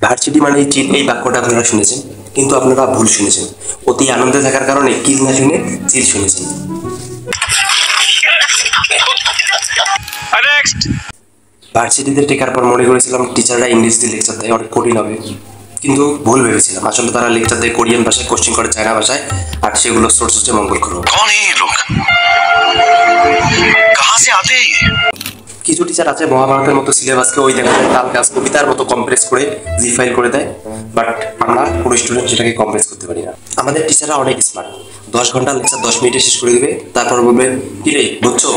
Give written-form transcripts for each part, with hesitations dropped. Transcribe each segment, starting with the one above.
Varsity মানে চিল, এই বাক্যটা আপনারা শুনেছেন, কিন্তু আপনারা ভুল শুনেছেন। অতি আনন্দে থাকার কারণে কিল না শুনে চিল শুনেছেন। ভার্সিটিতে টেকার পর মনে করেছিলাম টিচাররা ইংলিশ দিয়ে লেকচার দেয়, অনেক কঠিন হবে, কিন্তু ভুল ভেবেছিলাম। আসলে তারা লেকচার দেয় কোরিয়ান ভাষায়, কোশ্চেন করে চায়না ভাষায়, আর সেগুলো সোর্সে মঙ্গল করো। কিছু টিচার আছে মহাভারতের মতো সিলেবাসকে ওই দেখা যায় তাল গাছ কবিতার মতো কম্প্রেস করে জি ফাইল করে দেয়, বাট আমরা কোনো স্টুডেন্ট সেটাকে কম্প্রেস করতে পারি না। আমাদের টিচাররা অনেক স্মার্ট, 10 ঘন্টা লেকচার 10 মিনিটে শেষ করে দেবে, তারপর বলবে কি রে বুঝছো।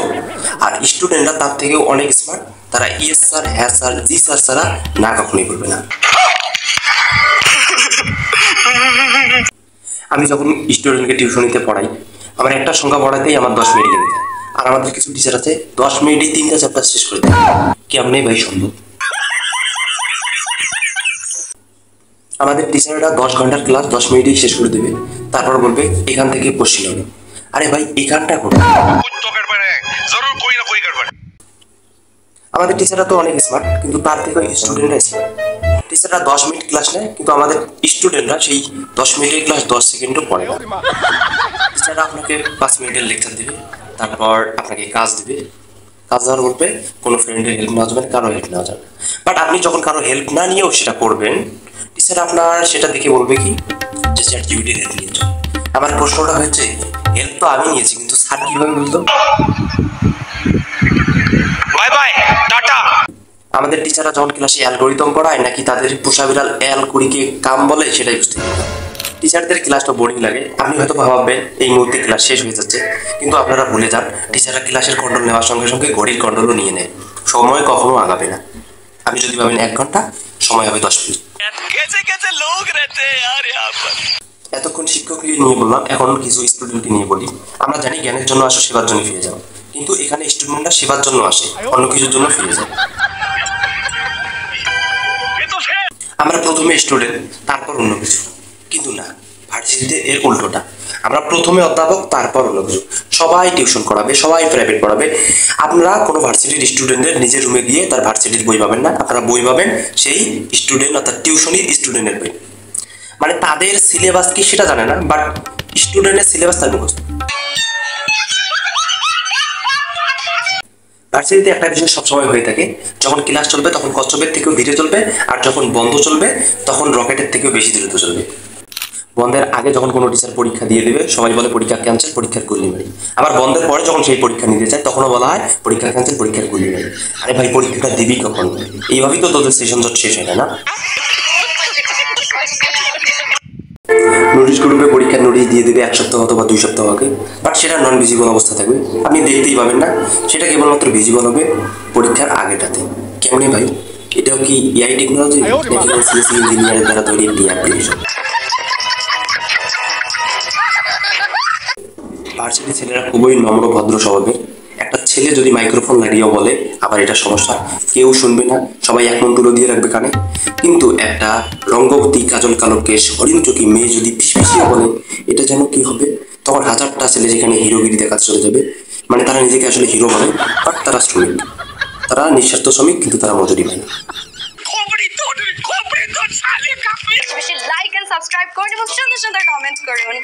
আর স্টুডেন্টরা তার থেকেও অনেক স্মার্ট, তারা ইয়েস স্যার, হ্যাঁ স্যার, জি স্যার ছাড়া না কখনোই বলবে না। আমি যখন স্টুডেন্টকে টিউশনিতে পড়াই, আমার একটা সংখ্যা পড়াতেই আমার 10 মিনিট লেগে যায়। আর আমাদের কিছু টিচার আছে 10 মিনিটেই 3টা চ্যাপ্টার শেষ করে দেয়। কেমনে ভাই সম্ভব? আমাদের টিচাররা 10 ঘন্টার ক্লাস 10 মিনিটেই শেষ করে দেবে, তারপর বলবে এখান থেকে কোশ্চেন হবে। আরে ভাই এখানটা কোথায়? আমাদের টিচাররা তো অনেক স্মার্ট, কিন্তু তার থেকে স্টুডেন্টরা স্মার্ট। টিচাররা 10 মিনিট ক্লাস নেয়, কিন্তু আমাদের স্টুডেন্টরা সেই 10 মিনিটের ক্লাস 10 সেকেন্ডও পড়ে না। টিচাররা আপনাকে 5 মিনিটের লেকচার দেবে, তারপর আপনাকে কাজ দেবে, কাজ দেওয়ার বলবে কোনো ফ্রেন্ডের হেল্প নেওয়া যাবে না, কারো হেল্প নেওয়া যাবে। বাট আপনি যখন কারো হেল্প না নিয়েও সেটা করবেন, টিচার আপনার সেটা দেখে বলবে কি যে চ্যাট জিপিটির হেল্প নিয়েছ। আমার প্রশ্নটা হচ্ছে হেল্প তো আমি নিয়েছি, কিন্তু স্যার কিভাবে বুঝলো? Bye bye tata. আমাদের টিচাররা যখন ক্লাসে অ্যালগরিদম পড়ায় নাকি তাদের পোষা বিড়াল অ্যালকুড়িকে কাম বলে সেটাই বুঝতে পারি। টিচারদের ক্লাসটা বোরিং লাগে, আপনি হয়তো ভাববেন এই মুহূর্তে ক্লাস শেষ হয়ে যাচ্ছে, কিন্তু আপনারা ভুলে যান টিচাররা ক্লাসের কন্ট্রোল নেওয়ার সঙ্গে সঙ্গে ঘড়ির কন্ট্রোলও নিয়ে নেয়। সময় কখনো আগাবে না। আপনি যদি ভাবেন 1 ঘন্টা, সময় হবে 10 মিনিট। এতক্ষণ শিক্ষককে নিয়ে বললাম, এখন কিছু স্টুডেন্টকে নিয়ে বলি। আমরা জানি জ্ঞানের জন্য আসো, সেবার জন্য ফিরে যাও, কিন্তু এখানে স্টুডেন্টরা সেবার জন্য আসে, অন্য কিছুর জন্য ফিরে যায়। আমরা প্রথমে স্টুডেন্ট, তারপর অন্য কিছু, কিন্তু না, ভার্সিটিতে এর উল্টোটা। আমরা প্রথমে অধ্যাপক, তারপর অন্য কিছু। সবাই টিউশন করাবে, সবাই প্রাইভেট পড়াবে। আপনারা কোনো ভার্সিটির স্টুডেন্টের নিজের রুমে গিয়ে তার ভার্সিটির বই পাবেন না, আপনারা বই পাবেন সেই স্টুডেন্ট অর্থাৎ টিউশনির স্টুডেন্টের বই। মানে তাদের সিলেবাস কি সেটা জানে না, বাট স্টুডেন্টের সিলেবাস তার মুখস্থ। ভার্সিটিতে একটা বিষয় সবসময় হয়ে থাকে, যখন ক্লাস চলবে তখন কচ্ছপের থেকেও ধীরে চলবে, আর যখন বন্ধ চলবে তখন রকেটের থেকেও বেশি দ্রুত চলবে। বন্ধের আগে যখন কোনো টিচার পরীক্ষা দিয়ে দেবে, সবাই বলে পরীক্ষা ক্যান্সেল, পরীক্ষার গুল্লি মারি। আবার বন্ধের পরে যখন সেই পরীক্ষা নিতে চায় তখনও বলা হয় পরীক্ষা ক্যান্সেল, পরীক্ষার গুল্লি মারি। আরে ভাই পরীক্ষাটা দিবি কখন? এইভাবেই তো তোদের সেশন জট শেষ হয় না। নোটিশ গ্রুপে পরীক্ষার নোটিশ দিয়ে দেবে 1 সপ্তাহ অথবা 2 সপ্তাহ আগে, বাট সেটা নন ভিজিবল অবস্থা থাকবে, আপনি দেখতেই পাবেন না। সেটা কেবলমাত্র ভিজিবল হবে পরীক্ষার আগেটাতে। কেমনে ভাই? এটাও কি এআই টেকনোলজি নাকি সিএসসি ইঞ্জিনিয়ারের দ্বারা তৈরি একটি অ্যাপ্লিকেশন? ভার্সিটি ছেলেরা খুবই নম্র ভদ্র স্বভাবের। একটা ছেলে যদি মাইক্রোফোন লাগিয়েও বলে, আবার এটা সমস্যা, কেউ শুনবে না, সবাই এক মন তুলে দিয়ে রাখবে কানে। কিন্তু একটা রঙ্গবতী কাজল কালো কেশ হরিণ চোখী মেয়ে যদি পিছিয়ে বলে, এটা যেন কি হবে, তখন হাজারটা ছেলে যেখানে হিরোগিরি দেখাতে চলে যাবে। মানে তারা নিজেকে আসলে হিরো ভাবে, বাট তারা শ্রমিক, তারা নিঃস্বার্থ শ্রমিক, কিন্তু তারা মজুরি পায় না। লাইক এন্ড সাবস্ক্রাইব করুন এবং সুন্দর সুন্দর কমেন্ট করুন।